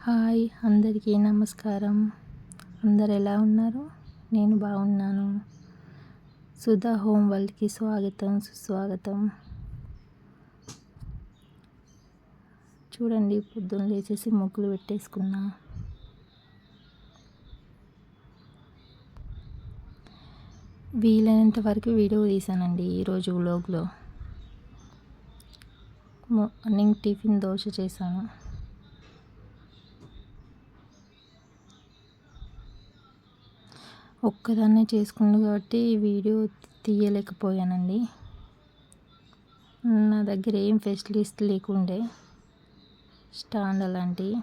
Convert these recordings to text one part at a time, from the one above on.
Hi అందరికీ నమస్కారం. అందరు ఎలా ఉన్నారు? నేను బాగున్నాను. సుధా హోమ్ వరల్డ్కి స్వాగతం, సుస్వాగతం. చూడండి, పొద్దున్న లేచేసి ముగ్గులు పెట్టేసుకున్నా. వీలైనంత వరకు వీడియో తీసానండి ఈరోజు వ్లాగ్లో. మార్నింగ్ టిఫిన్ దోశ చేశాను. ఒక్కదాన్నే చేసుకున్నాను కాబట్టి వీడియో తీయలేకపోయానండి. నా దగ్గర ఏం ఫెసిలిటీస్ లేకుండే స్టాండ్ అలాంటివి,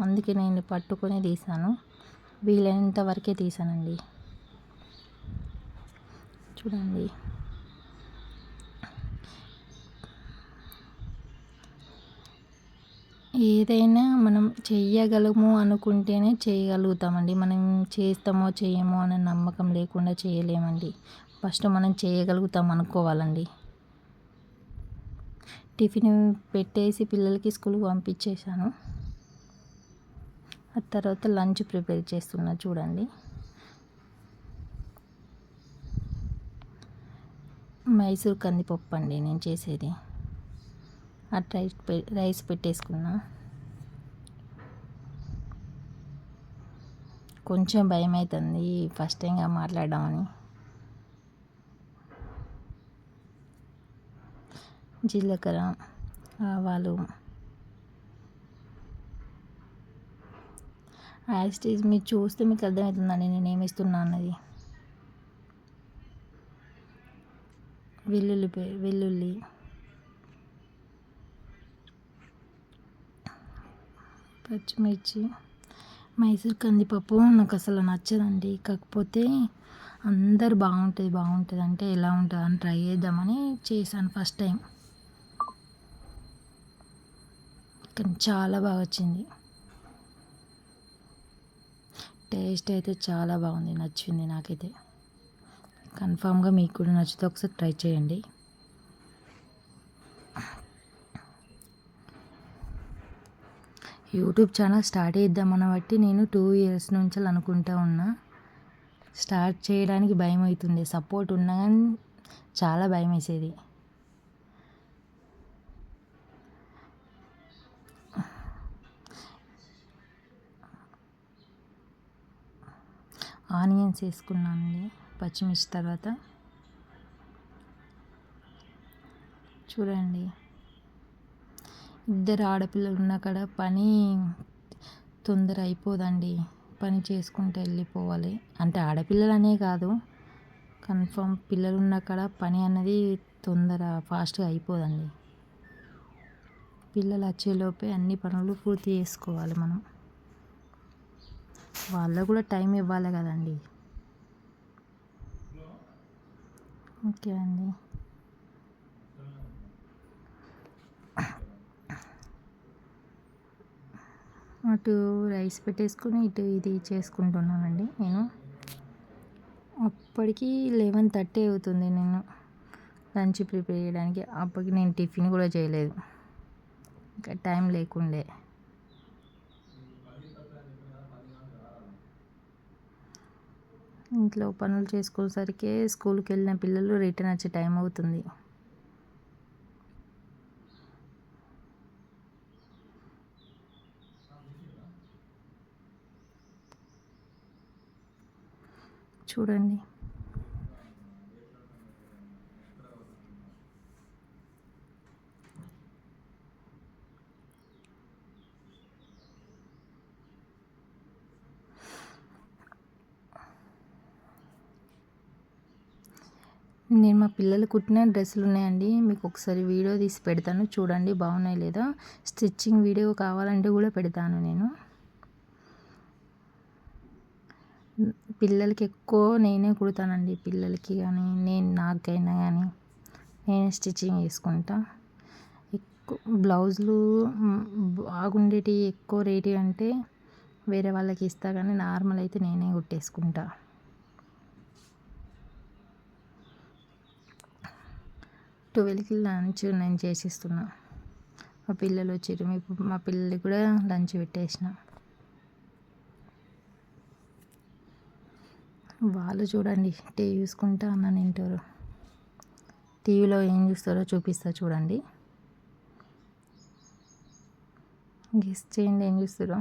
అందుకే నేను పట్టుకొని తీసాను. వీలైనంత వరకే తీసానండి. చూడండి, ఏదైనా మనం చెయ్యగలము అనుకుంటేనే చేయగలుగుతామండి. మనం చేస్తామో చేయమో అనే నమ్మకం లేకుండా చేయలేమండి. ఫస్ట్ మనం చేయగలుగుతాం అనుకోవాలండి. టిఫిన్ పెట్టేసి పిల్లలకి స్కూల్కి పంపించేశాను. ఆ తర్వాత లంచ్ ప్రిపేర్ చేస్తున్నా. చూడండి, మైసూర్ కందిపప్పు అండి నేను చేసేది. ఆ రైస్ పెట్టేసుకున్నా. కొంచెం భయం అవుతుంది ఫస్ట్ టైంగా మాట్లాడదామని. జీలకర్ర, ఆవాలు, యాస్టీజ్ మీరు చూస్తే మీకు అర్థమవుతుందండి నేను ఏమిస్తున్నా అన్నది. వెల్లుల్లి, పచ్చిమిర్చి. మైసూర్ కందిపప్పు నాకు అసలు నచ్చదండి. కాకపోతే అందరు బాగుంటుంది అంటే ఎలా ఉంటుంది అని ట్రై చేద్దామని చేశాను ఫస్ట్ టైం. కానీ చాలా బాగా వచ్చింది. టేస్ట్ అయితే చాలా బాగుంది, నచ్చింది నాకైతే. కన్ఫామ్గా మీకు కూడా నచ్చితే ఒకసారి ట్రై చేయండి. యూట్యూబ్ ఛానల్ స్టార్ట్ చేద్దామని బట్టి నేను 2 years నుంచి అనుకుంటూ ఉన్నా. స్టార్ట్ చేయడానికి భయం అవుతుంది. సపోర్ట్ ఉన్నా కానీ చాలా భయం వేసేది. ఆనియన్స్ వేసుకున్నానండి, పచ్చిమిర్చి తర్వాత. చూడండి, ఇద్దరు ఆడపిల్లలు ఉన్న కాడ పని తొందర అయిపోదండి. పని చేసుకుంటూ వెళ్ళిపోవాలి. అంటే ఆడపిల్లలనే కాదు, కన్ఫామ్ పిల్లలు ఉన్న కాడ పని అన్నది తొందర ఫాస్ట్గా అయిపోదండి. పిల్లలు వచ్చేలోపే అన్ని పనులు పూర్తి చేసుకోవాలి మనం. వాళ్ళకు కూడా టైం ఇవ్వాలి కదండి. ఓకే అండి. అటు రైస్ పెట్టేసుకొని ఇటు ఇది చేసుకుంటున్నానండి నేను. అప్పటికి 11:30 అవుతుంది నేను లంచ్ ప్రిపేర్ చేయడానికి. అప్పటికి నేను టిఫిన్ కూడా చేయలేదు, ఇంకా టైం లేకుండే. ఇంట్లో పనులు చేసుకునేసరికి స్కూల్కి వెళ్ళిన పిల్లలు రిటర్న్ వచ్చే టైం అవుతుంది. చూడండి, నేను మా పిల్లలు కుట్టిన డ్రెస్సులు ఉన్నాయండి, మీకు ఒకసారి వీడియో తీసి పెడతాను. చూడండి బాగున్నాయి లేదా. స్టిచ్చింగ్ వీడియో కావాలంటే కూడా పెడతాను నేను. పిల్లలకి ఎక్కువ నేనే కుడతానండి. పిల్లలకి కానీ నాకైనా కానీ నేనే స్టిచ్చింగ్ చేసుకుంటా. ఎక్కువ బ్లౌజులు బాగుండేటి ఎక్కువ రేటు అంటే వేరే వాళ్ళకి ఇస్తా, కానీ నార్మల్ అయితే నేనే కుట్టేసుకుంటా. 12కి లంచ్ నేను చేసిస్తున్నా. మా పిల్లలు వచ్చారు. ఇప్పుడు మా పిల్లలకి కూడా లంచ్ పెట్టేసిన. వాళ్ళు చూడండి టీవీ చూసుకుంటా అన్నం తింటారు. టీవీలో ఏం చూస్తారో చూపిస్తా చూడండి. గెస్ చేయండి ఏం చూస్తారో.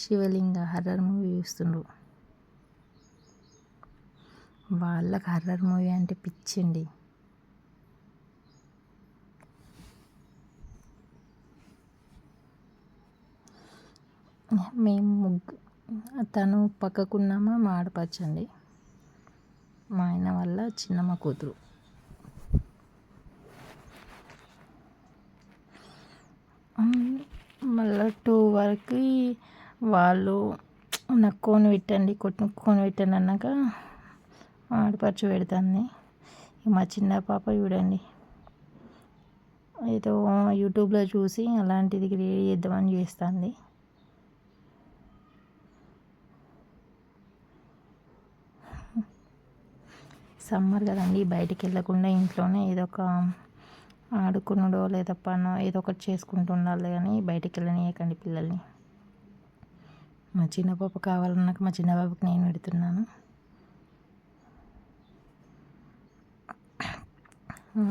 శివలింగ హర్రర్ మూవీ చూస్తుండ్రు. వాళ్ళకి హర్రర్ మూవీ అంటే పిచ్చండి. మేము తను పక్కకున్నామా మా ఆడపచ్చండి, మా ఆయన వల్ల చిన్నమ్మ కూతురు. మళ్ళీ 2 వరకు వాళ్ళు నాకు కోన్ పెట్టండి కోన్ పెట్టండి అన్నాక ఆడపడుచు పెడుతుంది. మా చిన్న పాప చూడండి ఏదో యూట్యూబ్లో చూసి అలాంటిది క్రియేట్ చేద్దామని చేస్తుంది. సమ్మర్ కదండి, బయటికి వెళ్ళకుండా ఇంట్లోనే ఏదో ఒక ఆడుకున్నాడో లేదా పనో ఏదో ఒకటి చేసుకుంటూ ఉండాలి, కానీ బయటికి వెళ్ళనీయకండి పిల్లల్ని. మా చిన్న పాప కావాలన్నాక మా చిన్న పాపకి నేను పెడుతున్నాను.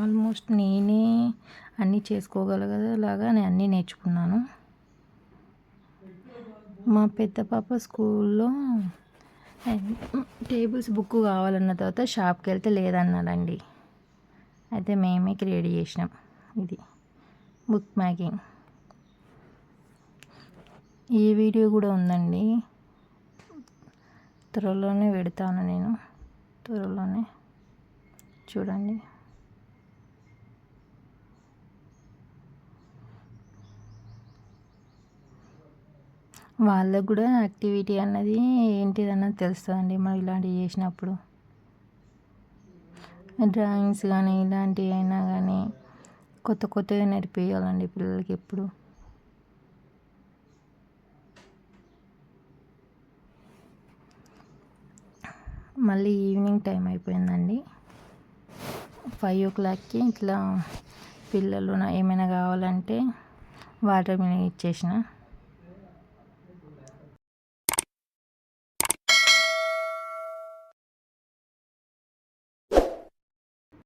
ఆల్మోస్ట్ నేనే అన్నీ చేసుకోగలగలాగా నేను అన్నీ నేర్చుకున్నాను. మా పెద్ద పాప స్కూల్లో టేబుల్స్ బుక్ కావాలన్న తర్వాత షాప్కి వెళ్తే లేదన్నాడండి. అయితే మేమే క్రియేట్ చేసినాం ఇది బుక్ మేకింగ్. ఈ వీడియో కూడా ఉందండి, త్వరలోనే పెడతాను నేను, త్వరలోనే చూడండి. వాళ్ళకు కూడా యాక్టివిటీ అన్నది ఏంటిదన్నది తెలుస్తుందండి మనం ఇలాంటివి చేసినప్పుడు. డ్రాయింగ్స్ కానీ ఇలాంటివి అయినా కానీ కొత్తగా నేర్పియాలండి పిల్లలకి ఎప్పుడు. మళ్ళీ ఈవినింగ్ టైం అయిపోయిందండి. 5 o'clockకి ఇట్లా పిల్లలు ఏమైనా కావాలంటే వాటర్ మిలన్ ఇచ్చేసిన.